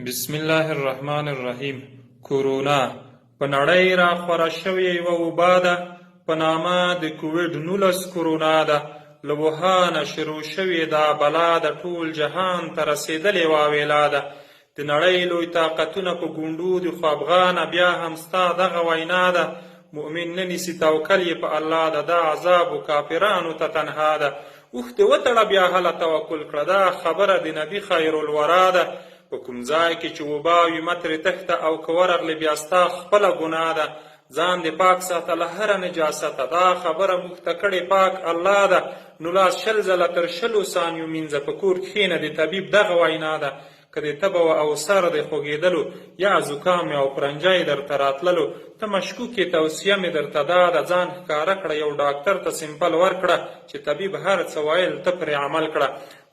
بسم الله الرحمن الرحیم. کورونا په نړۍ را خوره شوې یوه وبا ده په نامه د کوویډ 19 کورونا ده. له ووهانه شروع شوې دا بلا د ټول جهان ته رسېدلې واویلا ده. د نړۍ لوی طاقتونه په ګونډو دي، خو افغانه بیا هم ستا دغه وینا ده. مؤمن نه نیسي توکل یې په الله ده، دا عذابو کافرانو ته تنها ده. اوښ دې وتړه بیا هله توکل کړه، دا خبره د نبي خیر الورا ده. په کوم ځای کې چې وبا وي مه ترې تښته، او که ورغلې بیا ستا خپله ګناه ده. ځان دې پاک ساته له هره نجاسته، دا خبره موږ ته کړې پاک الله ده. نو لاس 20 ځله تر 20 ثانیو مینځه، په کور کښېنه د طبیب دغه وینا ده. که د تبه او سر د خوږېدلو یا زکام او پرنجی درته راتللو، ته مشکوکې توصیه مې درته دا ده، ځان ښکاره کړه، یو ډاکټر ته سمپل ورکړه چې طبیب هر څه ویل ته پرې عمل کړه.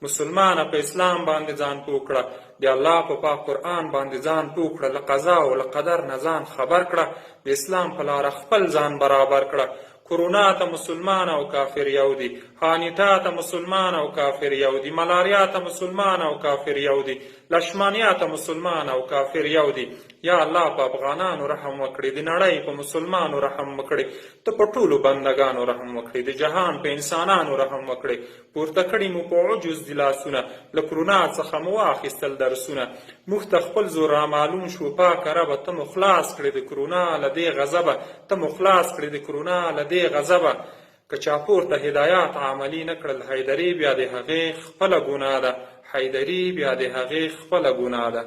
مسلمانه په اسلام باندې ځان پوه کړه، د الله په پاک قرآن باندې ځان پوه کړه، له قضا او له قدر نه ځان خبر کړه، د اسلام په لاره خپل ځان برابر کړه. کورونا ته مسلمان او کافر یو دي، خانیتا ته مسلمان او کافر یو دي، ملاریا ته مسلمان او کافر یو دي، لشمانیا ته مسلمان او کافر یو دي. یا الله په افغانانو رحم وکړي، د نړۍ په مسلمانو رحم وکړي، ته په ټولو بندگانو رحم وکړي، د جهان په انسانانو رحم وکړي. پورته کړي مو په عجز دي لاسونه، له کورونا څخه مو واخیستل درسونه. موږ ته خپل زور رامعلوم شو، پاکه ربه ته مو خلاص کړي د کورونا له دې غضبه، ته مو خلاص کړي د کورونا له دې غضبه. که چا پورته هدایات عملي نه کړل، حیدري بیا د هغې خپله ګناه ده، حیدري بیا د هغې خپله ګناه ده.